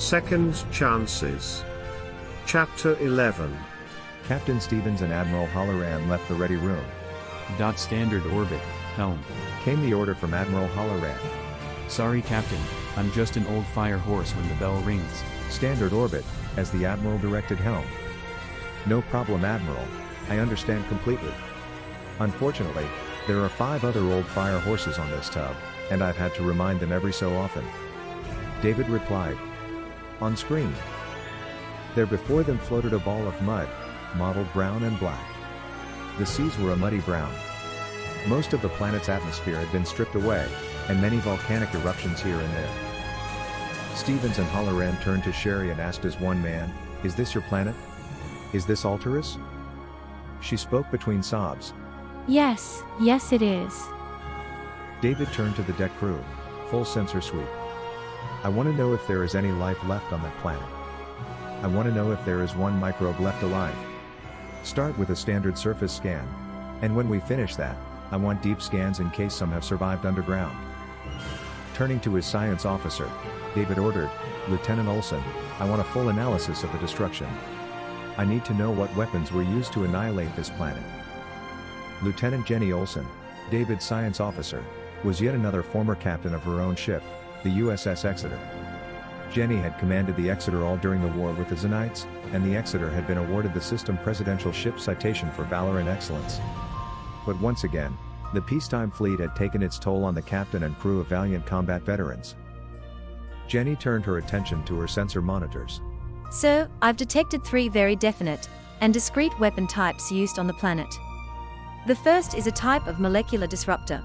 Second Chances. Chapter 11. Captain Stevens and Admiral Halloran left the ready room. Standard orbit, helm. Came the order from Admiral Halloran. Sorry Captain, I'm just an old fire horse when the bell rings. Standard orbit, as the Admiral directed helm. No problem Admiral, I understand completely. Unfortunately, there are 5 other old fire horses on this tub, and I've had to remind them every so often. David replied. On screen. There before them floated a ball of mud, mottled brown and black. The seas were a muddy brown. Most of the planet's atmosphere had been stripped away, and many volcanic eruptions here and there. Stevens and Halloran turned to Sherry and asked as one man, "Is this your planet? Is this Alteris?" She spoke between sobs. Yes it is. David turned to the deck crew, full sensor sweep. I want to know if there is any life left on that planet. I want to know if there is one microbe left alive. Start with a standard surface scan, and when we finish that, I want deep scans in case some have survived underground. Turning to his science officer, David ordered, Lieutenant Olson, I want a full analysis of the destruction. I need to know what weapons were used to annihilate this planet. Lieutenant Jenny Olson, David's science officer, was yet another former captain of her own ship, the USS Exeter. Jenny had commanded the Exeter all during the war with the Xenites, and the Exeter had been awarded the System Presidential Ship Citation for valor and excellence. But once again, the peacetime fleet had taken its toll on the captain and crew of valiant combat veterans. Jenny turned her attention to her sensor monitors. Sir, I've detected 3 very definite and discrete weapon types used on the planet. The first is a type of molecular disruptor.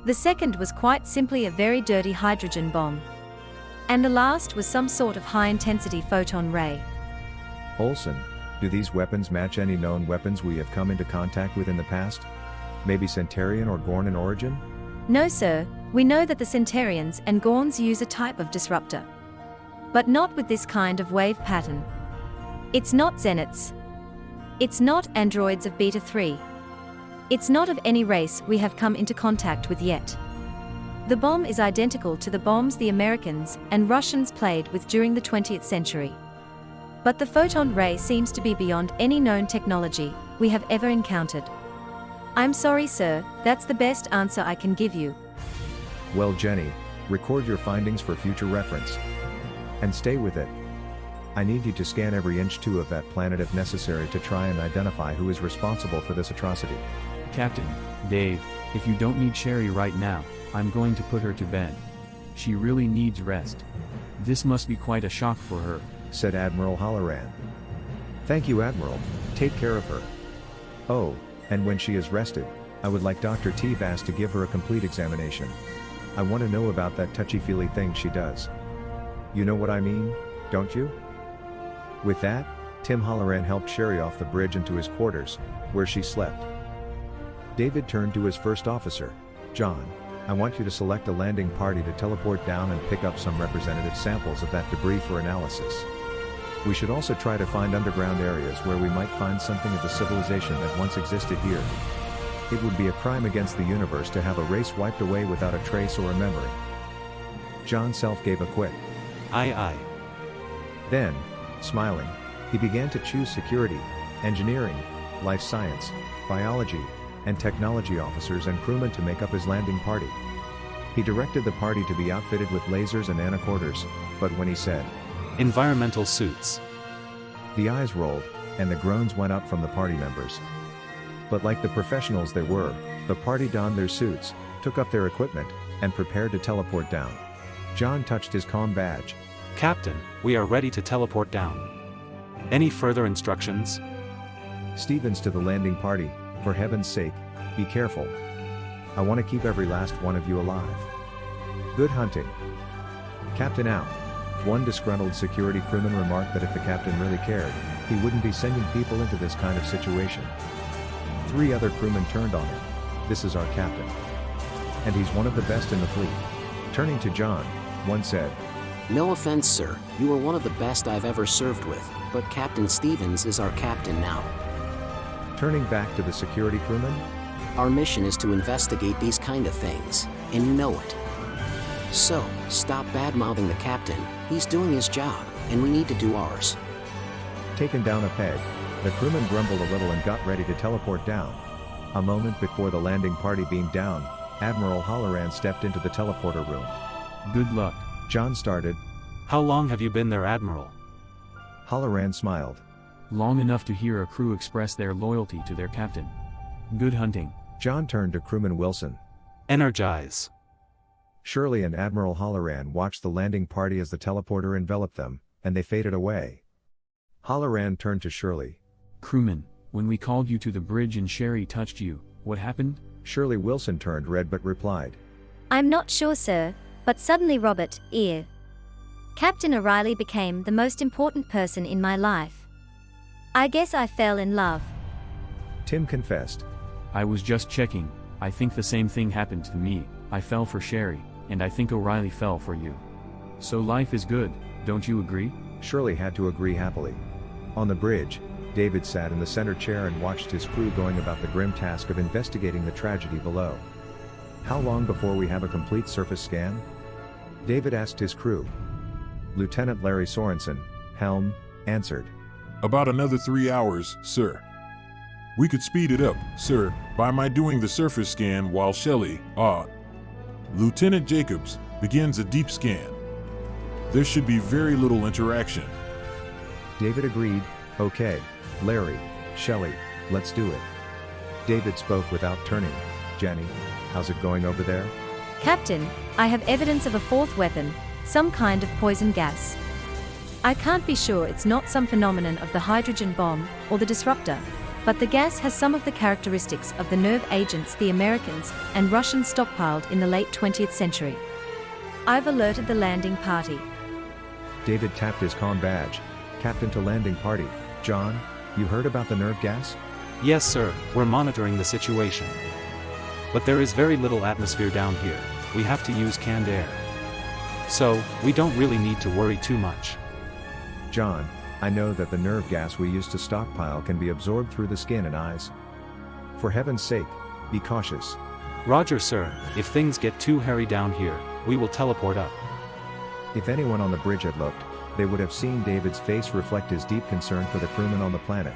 The second was quite simply a very dirty hydrogen bomb. And the last was some sort of high-intensity photon ray. Olson, do these weapons match any known weapons we have come into contact with in the past? Maybe Centaurian or Gorn in origin? No sir, we know that the Centaurians and Gorns use a type of disruptor. But not with this kind of wave pattern. It's not Zeniths. It's not androids of Beta 3. It's not of any race we have come into contact with yet. The bomb is identical to the bombs the Americans and Russians played with during the 20th century. But the photon ray seems to be beyond any known technology we have ever encountered. I'm sorry sir, that's the best answer I can give you. Well Jenny, record your findings for future reference. And stay with it. I need you to scan every inch too of that planet if necessary to try and identify who is responsible for this atrocity. Captain, Dave, if you don't need Sherry right now, I'm going to put her to bed. She really needs rest. This must be quite a shock for her, said Admiral Halloran. Thank you Admiral, take care of her. Oh, and when she is rested, I would like Dr. T. Vass to give her a complete examination. I want to know about that touchy-feely thing she does. You know what I mean, don't you? With that, Tim Halloran helped Sherry off the bridge into his quarters, where she slept. David turned to his first officer, John, I want you to select a landing party to teleport down and pick up some representative samples of that debris for analysis. We should also try to find underground areas where we might find something of the civilization that once existed here. It would be a crime against the universe to have a race wiped away without a trace or a memory. John Self gave a quick, Aye. Then, smiling, he began to choose security, engineering, life science, biology, and technology officers and crewmen to make up his landing party. He directed the party to be outfitted with lasers and anacorders, but when he said, Environmental suits. the eyes rolled, and the groans went up from the party members. But like the professionals they were, the party donned their suits, took up their equipment, and prepared to teleport down. John touched his comm badge. Captain, we are ready to teleport down. Any further instructions? Stevens to the landing party, for heaven's sake, be careful. I want to keep every last one of you alive. Good hunting. Captain out. One disgruntled security crewman remarked that if the captain really cared, he wouldn't be sending people into this kind of situation. 3 other crewmen turned on him. This is our captain. And he's one of the best in the fleet. Turning to John, one said, No offense, sir, you are one of the best I've ever served with, but Captain Stevens is our captain now. Turning back to the security crewman, Our mission is to investigate these kind of things, and you know it. So, stop bad-mouthing the captain, he's doing his job, and we need to do ours. Taken down a peg, the crewmen grumbled a little and got ready to teleport down. A moment before the landing party beamed down, Admiral Halloran stepped into the teleporter room. Good luck. John started. How long have you been there, Admiral? Halloran smiled. Long enough to hear a crew express their loyalty to their captain. Good hunting. John turned to crewman Wilson. Energize. Shirley and Admiral Halloran watched the landing party as the teleporter enveloped them, and they faded away. Halloran turned to Shirley. Crewman, when we called you to the bridge and Sherry touched you, what happened? Shirley Wilson turned red but replied. I'm not sure, sir, but suddenly Robert, Captain O'Reilly became the most important person in my life. I guess I fell in love. Tim confessed. I was just checking. I think the same thing happened to me. I fell for Sherry, and I think O'Reilly fell for you. So life is good, don't you agree? Shirley had to agree happily. On the bridge, David sat in the center chair and watched his crew going about the grim task of investigating the tragedy below. How long before we have a complete surface scan? David asked his crew. Lieutenant Larry Sorensen, helm, answered. About another 3 hours, sir. We could speed it up, sir, by my doing the surface scan while Shelley, Lieutenant Jacobs, begins a deep scan. There should be very little interaction. David agreed. Okay, Larry, Shelley, let's do it. David spoke without turning. Jenny, how's it going over there? Captain, I have evidence of a fourth weapon, some kind of poison gas. I can't be sure it's not some phenomenon of the hydrogen bomb or the disruptor, but the gas has some of the characteristics of the nerve agents the Americans and Russians stockpiled in the late 20th century. I've alerted the landing party. David tapped his comm badge. Captain to landing party. John, you heard about the nerve gas? Yes, sir, we're monitoring the situation. But there is very little atmosphere down here. We have to use canned air. So, we don't really need to worry too much. John, I know that the nerve gas we use to stockpile can be absorbed through the skin and eyes. For heaven's sake, be cautious. Roger, sir. If things get too hairy down here, we will teleport up. If anyone on the bridge had looked, they would have seen David's face reflect his deep concern for the crewmen on the planet.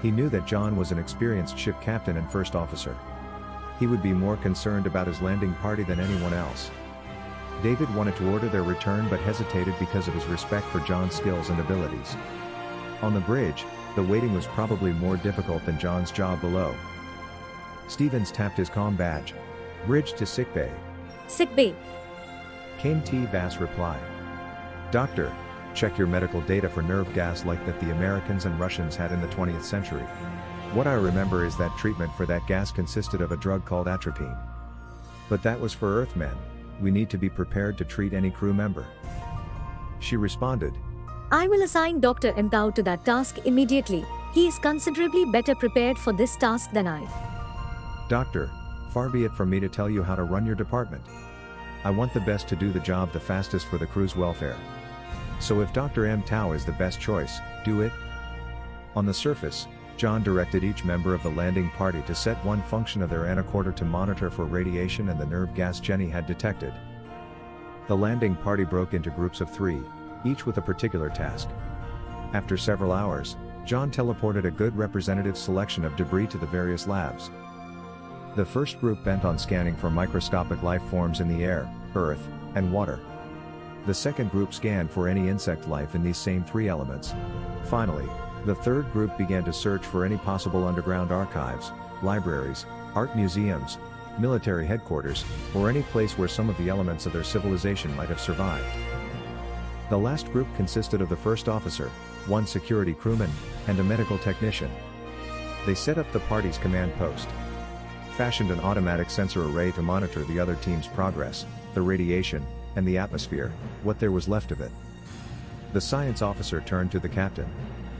He knew that John was an experienced ship captain and first officer. He would be more concerned about his landing party than anyone else. David wanted to order their return but hesitated because of his respect for John's skills and abilities. On the bridge, the waiting was probably more difficult than John's job below. Stevens tapped his comm badge. Bridge to sickbay. Sickbay. Came T. Vass reply. Doctor, check your medical data for nerve gas like that the Americans and Russians had in the 20th century. What I remember is that treatment for that gas consisted of a drug called atropine. But that was for Earthmen. We need to be prepared to treat any crew member. She responded. I will assign Dr. Mtao to that task immediately. He is considerably better prepared for this task than I. Doctor, far be it from me to tell you how to run your department. I want the best to do the job the fastest for the crew's welfare. So if Dr. Mtao is the best choice, do it. On the surface, John directed each member of the landing party to set one function of their anacorder to monitor for radiation and the nerve gas Jenny had detected. The landing party broke into groups of 3, each with a particular task. After several hours, John teleported a good representative selection of debris to the various labs. The first group bent on scanning for microscopic life forms in the air, earth, and water. The second group scanned for any insect life in these same 3 elements. Finally, the third group began to search for any possible underground archives, libraries, art museums, military headquarters, or any place where some of the elements of their civilization might have survived. The last group consisted of the first officer, 1 security crewman, and a medical technician. They set up the party's command post, fashioned an automatic sensor array to monitor the other team's progress, the radiation, and the atmosphere, what there was left of it. The science officer turned to the captain.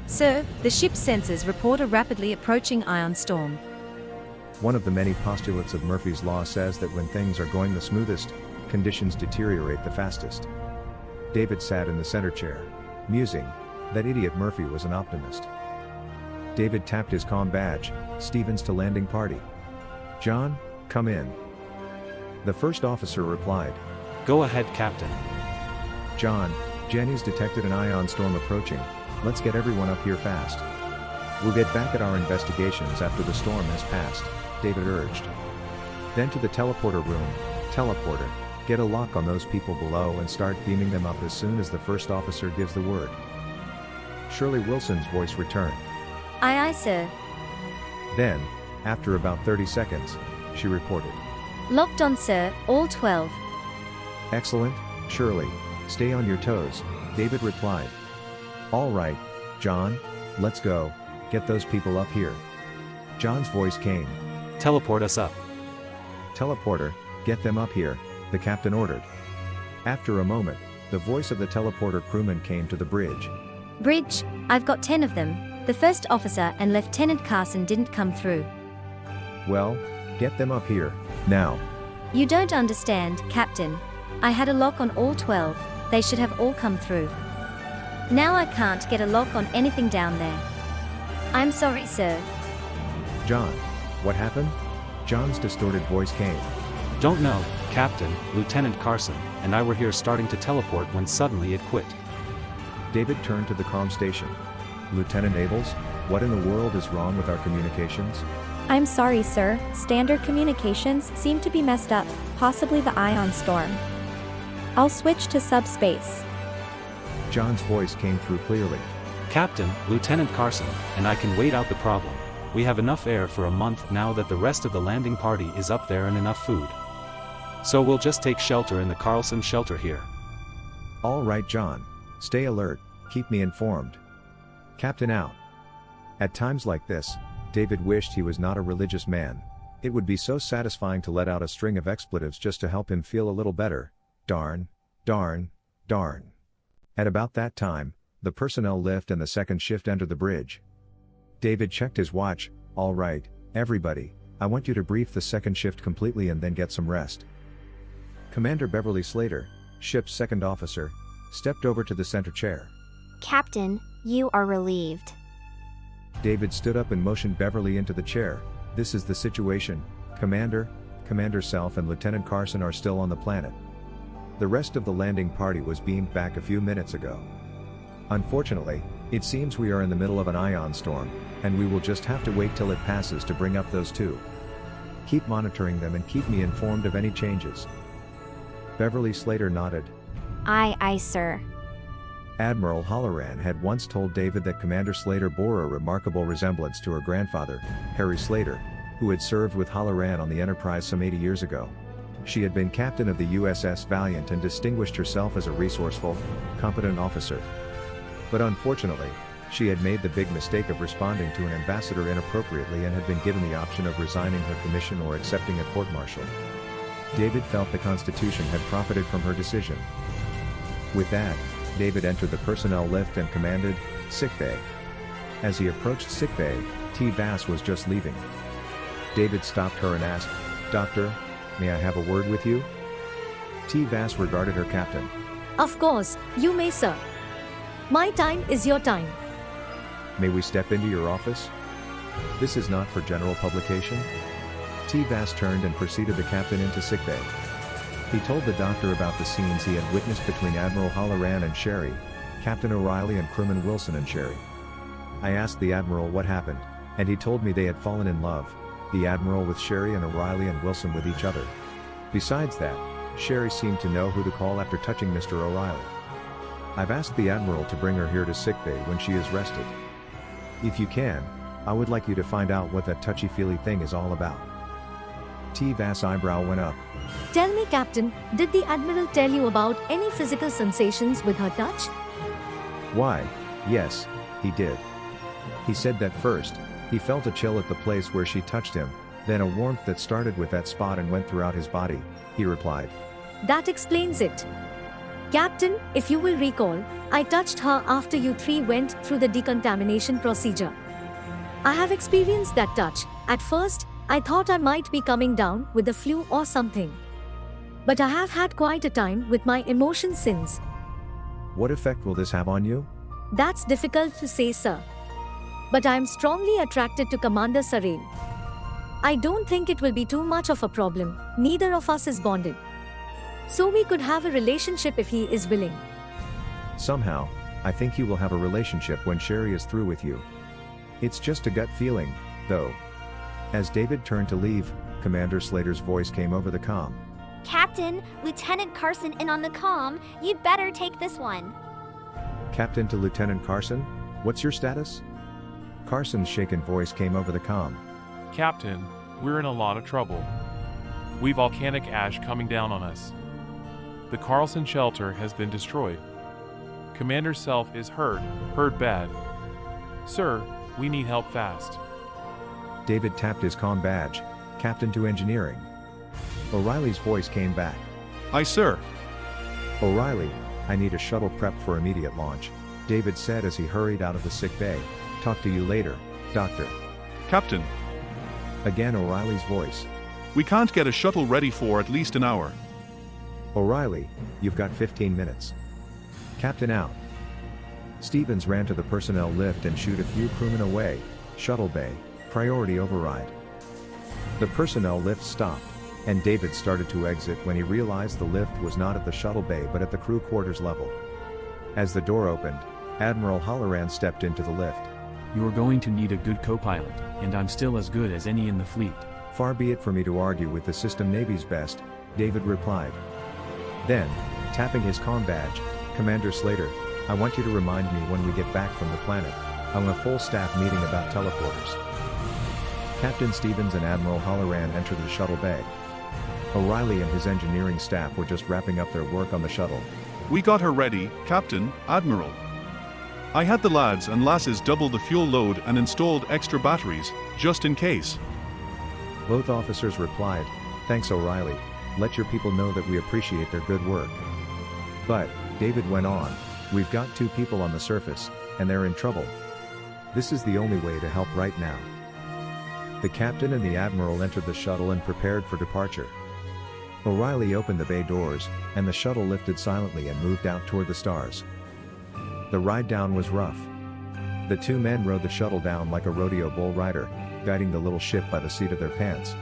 Sir, the ship's sensors report a rapidly approaching ion storm. One of the many postulates of Murphy's Law says that when things are going the smoothest, conditions deteriorate the fastest. David sat in the center chair, musing. That idiot Murphy was an optimist. David tapped his comm badge. Stevens to landing party. John, come in. The first officer replied. Go ahead, Captain. John, Jenny's detected an ion storm approaching. Let's get everyone up here fast. We'll get back at our investigations after the storm has passed, David urged. Then to the teleporter room. Teleporter, get a lock on those people below and start beaming them up as soon as the first officer gives the word. Shirley Wilson's voice returned. Aye aye, sir. Then, after about 30 seconds, she reported. Locked on, sir, all 12. Excellent, Shirley. Stay on your toes, David replied. All right, John, let's go, get those people up here. John's voice came. Teleport us up. Teleporter, get them up here, the captain ordered. After a moment, the voice of the teleporter crewman came to the bridge. Bridge, I've got 10 of them. The first officer and Lieutenant Carson didn't come through. Well, get them up here, now. You don't understand, Captain. I had a lock on all 12. They should have all come through. Now I can't get a lock on anything down there. I'm sorry, sir. John, what happened? John's distorted voice came. Don't know, Captain. Lieutenant Carson and I were here starting to teleport when suddenly it quit. David turned to the comm station. Lieutenant Abels, what in the world is wrong with our communications? I'm sorry, sir. Standard communications seem to be messed up, possibly the ion storm. I'll switch to subspace. John's voice came through clearly. Captain, Lieutenant Carson and I can wait out the problem. We have enough air for a month now that the rest of the landing party is up there and enough food. So we'll just take shelter in the Carlson shelter here. All right, John. Stay alert, keep me informed. Captain out. At times like this, David wished he was not a religious man. It would be so satisfying to let out a string of expletives just to help him feel a little better. Darn, darn, darn. At about that time, the personnel lift and the second shift entered the bridge. David checked his watch. All right, everybody, I want you to brief the second shift completely and then get some rest. Commander Beverly Slater, ship's second officer, stepped over to the center chair. Captain, you are relieved. David stood up and motioned Beverly into the chair. This is the situation, Commander. Commander Self and Lieutenant Carson are still on the planet. The rest of the landing party was beamed back a few minutes ago. Unfortunately, it seems we are in the middle of an ion storm, and we will just have to wait till it passes to bring up those two. Keep monitoring them and keep me informed of any changes. Beverly Slater nodded. Aye, aye, sir. Admiral Halloran had once told David that Commander Slater bore a remarkable resemblance to her grandfather, Harry Slater, who had served with Halloran on the Enterprise some 80 years ago. She had been captain of the USS Valiant and distinguished herself as a resourceful, competent officer. But unfortunately, she had made the big mistake of responding to an ambassador inappropriately and had been given the option of resigning her commission or accepting a court-martial. David felt the Constitution had profited from her decision. With that, David entered the personnel lift and commanded, sickbay. As he approached sickbay, T. Vass was just leaving. David stopped her and asked, Doctor, may I have a word with you? T. Vass regarded her captain. Of course, you may, sir. My time is your time. May we step into your office? This is not for general publication. T. Vass turned and preceded the captain into sickbay. He told the doctor about the scenes he had witnessed between Admiral Halloran and Sherry, Captain O'Reilly and crewman Wilson and Sherry. I asked the Admiral what happened, and he told me they had fallen in love, the Admiral with Sherry and O'Reilly and Wilson with each other. Besides that, Sherry seemed to know who to call after touching Mr. O'Reilly. I've asked the Admiral to bring her here to sickbay when she is rested. If you can, I would like you to find out what that touchy-feely thing is all about. T. Vass' eyebrow went up. Tell me, Captain, did the Admiral tell you about any physical sensations with her touch? Why, yes, he did. He said that first, he felt a chill at the place where she touched him, then a warmth that started with that spot and went throughout his body, he replied. That explains it. Captain, if you will recall, I touched her after you three went through the decontamination procedure. I have experienced that touch. At first, I thought I might be coming down with the flu or something. But I have had quite a time with my emotions since. What effect will this have on you? That's difficult to say, sir. But I am strongly attracted to Commander Sareen. I don't think it will be too much of a problem. Neither of us is bonded. so we could have a relationship if he is willing. Somehow, I think you will have a relationship when Sherry is through with you. It's just a gut feeling, though. As David turned to leave, Commander Slater's voice came over the comm. Captain, Lieutenant Carson in on the comm, you'd better take this one. Captain to Lieutenant Carson, what's your status? Carson's shaken voice came over the comm. Captain, we're in a lot of trouble. We've volcanic ash coming down on us. The Carlson shelter has been destroyed. Commander Self is hurt bad. Sir, we need help fast. David tapped his comm badge, Captain to Engineering. O'Reilly's voice came back. Aye, sir. O'Reilly, I need a shuttle prep for immediate launch, David said as he hurried out of the sick bay. Talk to you later, Doctor. Captain. Again O'Reilly's voice. We can't get a shuttle ready for at least an hour. O'Reilly, you've got 15 minutes. Captain out. Stevens ran to the personnel lift and shooed a few crewmen away. Shuttle bay, priority override. The personnel lift stopped, and David started to exit when he realized the lift was not at the shuttle bay but at the crew quarters level. As the door opened, Admiral Halloran stepped into the lift. You're going to need a good co-pilot, and I'm still as good as any in the fleet. Far be it for me to argue with the system Navy's best, David replied. Then, tapping his comm badge, Commander Slater, I want you to remind me when we get back from the planet. I'm a full staff meeting about teleporters. Captain Stevens and Admiral Halloran entered the shuttle bay. O'Reilly and his engineering staff were just wrapping up their work on the shuttle. We got her ready, Captain, Admiral. I had the lads and lasses double the fuel load and installed extra batteries, just in case. Both officers replied, Thanks O'Reilly, let your people know that we appreciate their good work. But, David went on, we've got 2 people on the surface, and they're in trouble. This is the only way to help right now. The captain and the admiral entered the shuttle and prepared for departure. O'Reilly opened the bay doors, and the shuttle lifted silently and moved out toward the stars. The ride down was rough. The 2 men rode the shuttle down like a rodeo bull rider, guiding the little ship by the seat of their pants.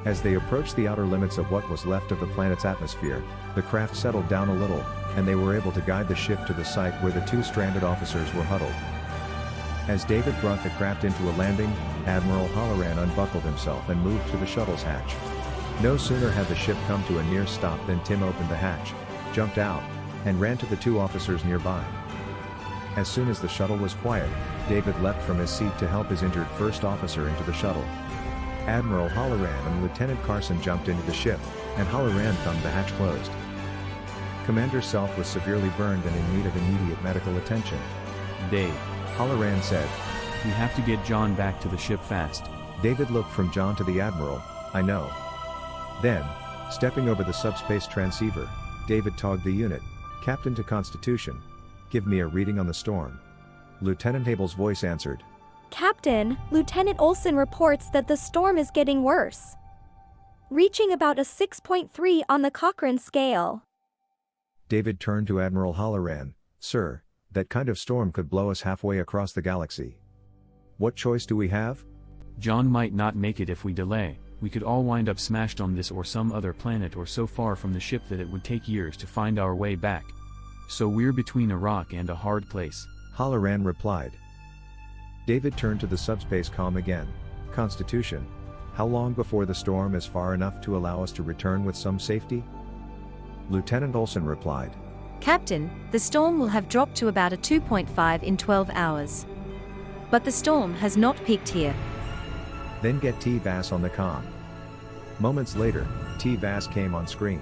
As they approached the outer limits of what was left of the planet's atmosphere, the craft settled down a little, and they were able to guide the ship to the site where the 2 stranded officers were huddled. As David brought the craft into a landing, Admiral Halloran unbuckled himself and moved to the shuttle's hatch. No sooner had the ship come to a near stop than Tim opened the hatch, jumped out, and ran to the 2 officers nearby. As soon as the shuttle was quiet, David leapt from his seat to help his injured first officer into the shuttle. Admiral Halloran and Lieutenant Carson jumped into the ship, and Halloran thumbed the hatch closed. Commander Self was severely burned and in need of immediate medical attention. Dave, Halloran said, we have to get John back to the ship fast. David looked from John to the Admiral, I know. Then, stepping over the subspace transceiver, David togged the unit, Captain to Constitution. Give me a reading on the storm. Lieutenant Abel's voice answered. Captain, Lieutenant Olson reports that the storm is getting worse, reaching about a 6.3 on the Cochrane scale. David turned to Admiral Halloran. Sir, that kind of storm could blow us halfway across the galaxy. What choice do we have? John might not make it if we delay. We could all wind up smashed on this or some other planet or so far from the ship that it would take years to find our way back. So we're between a rock and a hard place. Halloran replied. David turned to the subspace comm again. Constitution, how long before the storm is far enough to allow us to return with some safety? Lieutenant Olson replied. Captain, the storm will have dropped to about a 2.5 in 12 hours. But the storm has not peaked here. Then get T-Vass on the comm. Moments later, T-Vass came on screen.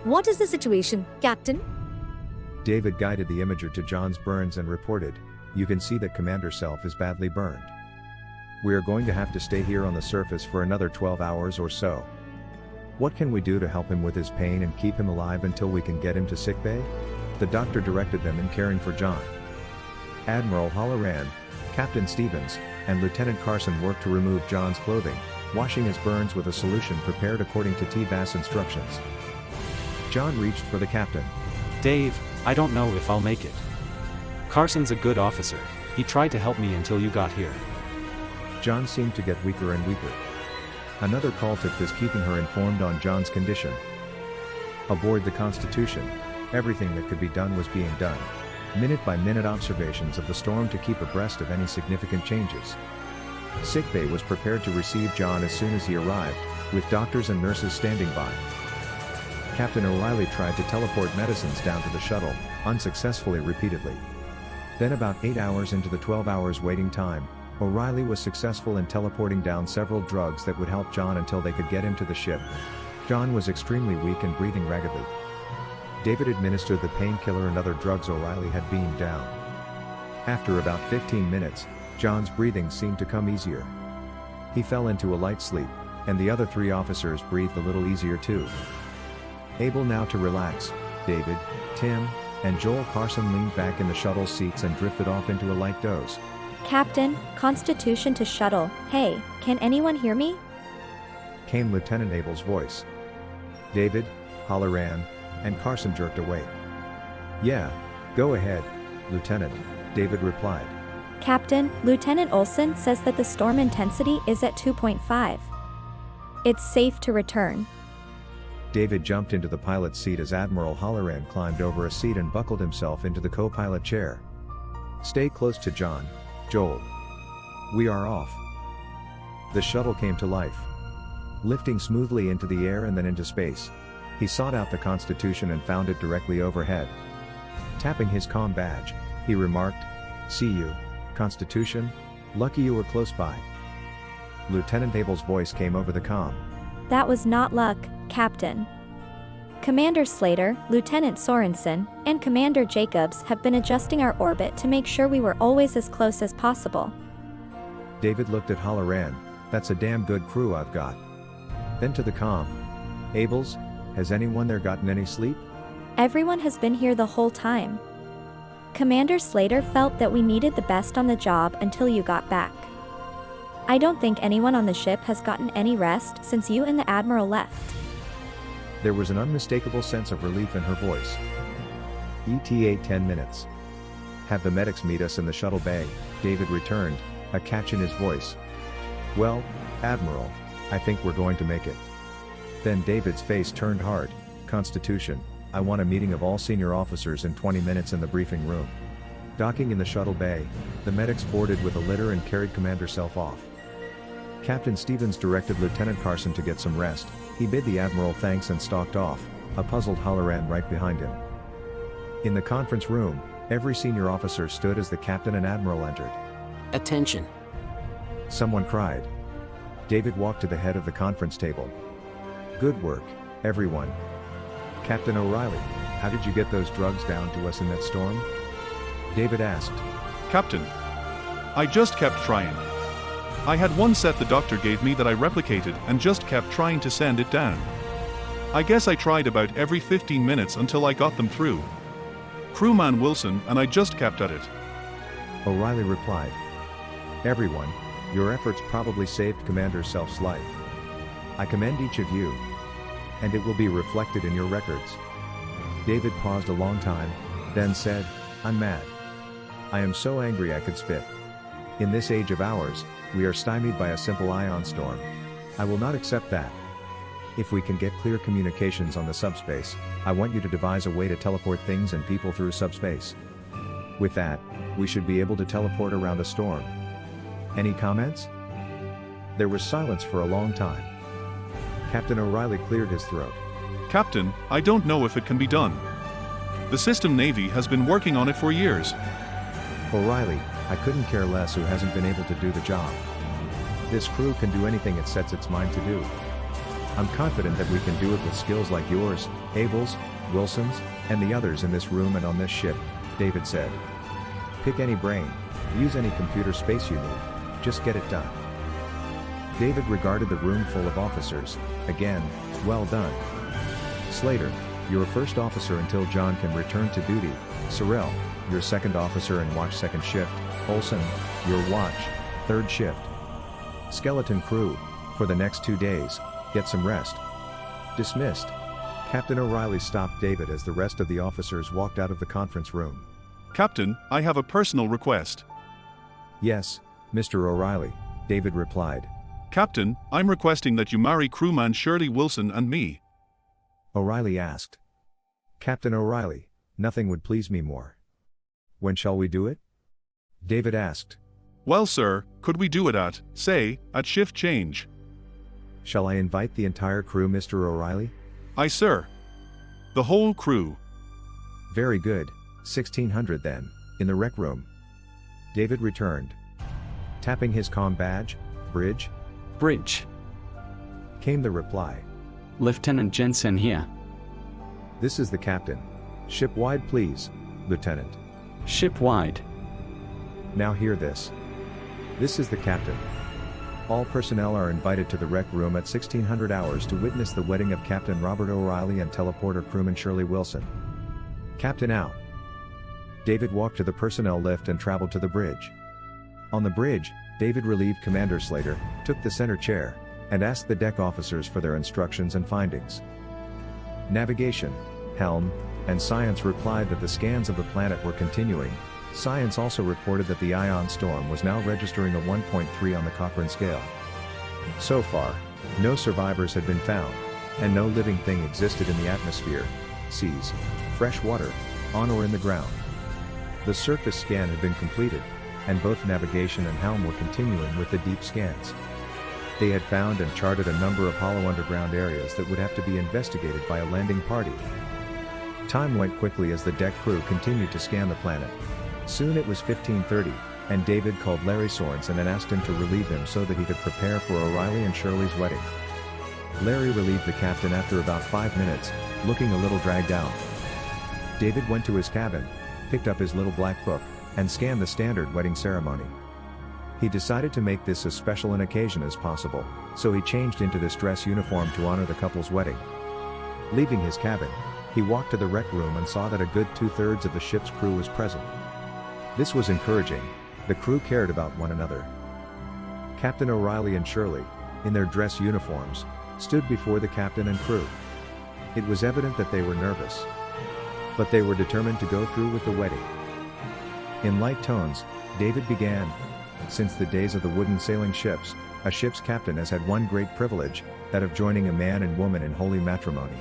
What is the situation, Captain? David guided the imager to John's burns and reported, you can see that Commander Self is badly burned. We are going to have to stay here on the surface for another 12 hours or so. What can we do to help him with his pain and keep him alive until we can get him to sickbay? The doctor directed them in caring for John. Admiral Halloran, Captain Stevens, and Lieutenant Carson worked to remove John's clothing, washing his burns with a solution prepared according to T-Vass instructions. John reached for the captain. Dave, I don't know if I'll make it. Carson's a good officer. He tried to help me until you got here. John seemed to get weaker and weaker. Another call tip was keeping her informed on John's condition. Aboard the Constitution, everything that could be done was being done. Minute-by-minute observations of the storm to keep abreast of any significant changes. Sickbay was prepared to receive John as soon as he arrived, with doctors and nurses standing by. Captain O'Reilly tried to teleport medicines down to the shuttle, unsuccessfully repeatedly. Then about 8 hours into the 12 hours waiting time, O'Reilly was successful in teleporting down several drugs that would help John until they could get him to the ship. John was extremely weak and breathing raggedly. David administered the painkiller and other drugs O'Reilly had beamed down. After about 15 minutes, John's breathing seemed to come easier. He fell into a light sleep, and the other 3 officers breathed a little easier too. Able now to relax, David, Tim, and Joel Carson leaned back in the shuttle seats and drifted off into a light doze. Captain, Constitution to shuttle. Hey, can anyone hear me? Came Lieutenant Abel's voice. David, Halloran, and Carson jerked awake. Yeah, go ahead, Lieutenant, David replied. Captain, Lieutenant Olson says that the storm intensity is at 2.5. It's safe to return. David jumped into the pilot's seat as Admiral Halloran climbed over a seat and buckled himself into the co-pilot chair. Stay close to John, Joel. We are off. The shuttle came to life. Lifting smoothly into the air and then into space. He sought out the Constitution and found it directly overhead. Tapping his comm badge, he remarked, "See you, Constitution, lucky you were close by." Lieutenant Abel's voice came over the comm. That was not luck, Captain. Commander Slater, Lieutenant Sorensen, and Commander Jacobs have been adjusting our orbit to make sure we were always as close as possible. David looked at Halloran. That's a damn good crew I've got. Then to the comm. Abels, has anyone there gotten any sleep? Everyone has been here the whole time. Commander Slater felt that we needed the best on the job until you got back. I don't think anyone on the ship has gotten any rest since you and the Admiral left. There was an unmistakable sense of relief in her voice. ETA 10 minutes. Have the medics meet us in the shuttle bay, David returned, a catch in his voice. Well, Admiral, I think we're going to make it. Then David's face turned hard. Constitution, I want a meeting of all senior officers in 20 minutes in the briefing room. Docking in the shuttle bay, the medics boarded with a litter and carried Commander Self off. Captain Stevens directed Lieutenant Carson to get some rest. He bid the Admiral thanks and stalked off, a puzzled Halloran right behind him. In the conference room, every senior officer stood as the Captain and Admiral entered. Attention! Someone cried. David walked to the head of the conference table. Good work, everyone. Captain O'Reilly, how did you get those drugs down to us in that storm? David asked. Captain, I just kept trying. I had one set the doctor gave me that I replicated and just kept trying to send it down. I guess I tried about every 15 minutes until I got them through. Crewman Wilson and I just kept at it. O'Reilly replied. Everyone, your efforts probably saved Commander Self's life. I commend each of you. And it will be reflected in your records. David paused a long time, then said, I'm mad. I am so angry I could spit. In this age of ours, we are stymied by a simple ion storm. I will not accept that. If we can get clear communications on the subspace, I want you to devise a way to teleport things and people through subspace. With that, we should be able to teleport around a storm. Any comments? There was silence for a long time. Captain O'Reilly cleared his throat. Captain, I don't know if it can be done. The System Navy has been working on it for years. O'Reilly, I couldn't care less who hasn't been able to do the job. This crew can do anything it sets its mind to do. I'm confident that we can do it with skills like yours, Abel's, Wilson's, and the others in this room and on this ship, David said. Pick any brain, use any computer space you need, just get it done. David regarded the room full of officers. Again, well done. Slater, your first officer until John can return to duty. Sorrell, your second officer and watch second shift. Olson, your watch, third shift. Skeleton crew, for the next 2 days, get some rest. Dismissed. Captain O'Reilly stopped David as the rest of the officers walked out of the conference room. Captain, I have a personal request. Yes, Mr. O'Reilly, David replied. Captain, I'm requesting that you marry crewman Shirley Wilson and me. O'Reilly asked. Captain O'Reilly, nothing would please me more. When shall we do it? David asked. Well, sir, could we do it at shift change? Shall I invite the entire crew, Mr. O'Reilly? Aye, sir. The whole crew. Very good, 1600 then, in the rec room. David returned. Tapping his comm badge, bridge? Bridge. Came the reply. Lieutenant Jensen here. This is the captain. Ship wide please, Lieutenant. Ship wide. Now hear this. This is the captain. All personnel are invited to the rec room at 1600 hours to witness the wedding of Captain Robert O'Reilly and teleporter crewman Shirley Wilson. Captain out. David walked to the personnel lift and traveled to the bridge. On the bridge, David relieved Commander Slater, took the center chair, and asked the deck officers for their instructions and findings. Navigation, helm, and science replied that the scans of the planet were continuing. Science also reported that the ion storm was now registering a 1.3 on the Cochrane scale. So far, no survivors had been found, and no living thing existed in the atmosphere, seas, fresh water, on or in the ground. The surface scan had been completed, and both navigation and helm were continuing with the deep scans. They had found and charted a number of hollow underground areas that would have to be investigated by a landing party. Time went quickly as the deck crew continued to scan the planet. Soon it was 15:30, and David called Larry Sorensen and asked him to relieve him so that he could prepare for O'Reilly and Shirley's wedding. Larry relieved the captain after about 5 minutes, looking a little dragged out. David went to his cabin, picked up his little black book, and scanned the standard wedding ceremony. He decided to make this as special an occasion as possible, so he changed into this dress uniform to honor the couple's wedding. Leaving his cabin, he walked to the rec room and saw that a good 2/3 of the ship's crew was present. This was encouraging. The crew cared about one another. Captain O'Reilly and Shirley, in their dress uniforms, stood before the captain and crew. It was evident that they were nervous, but they were determined to go through with the wedding. In light tones, David began. Since the days of the wooden sailing ships, a ship's captain has had one great privilege, that of joining a man and woman in holy matrimony.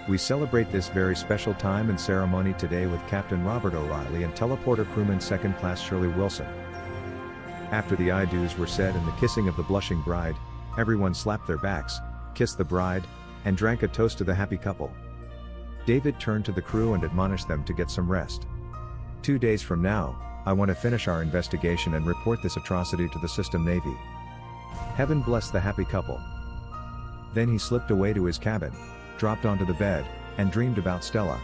We celebrate this very special time and ceremony today with Captain Robert O'Reilly and teleporter crewman second class Shirley Wilson. After the I-do's were said and the kissing of the blushing bride, everyone slapped their backs, kissed the bride, and drank a toast to the happy couple. David turned to the crew and admonished them to get some rest. 2 days from now, I want to finish our investigation and report this atrocity to the System Navy. Heaven bless the happy couple. Then he slipped away to his cabin, dropped onto the bed, and dreamed about Stella.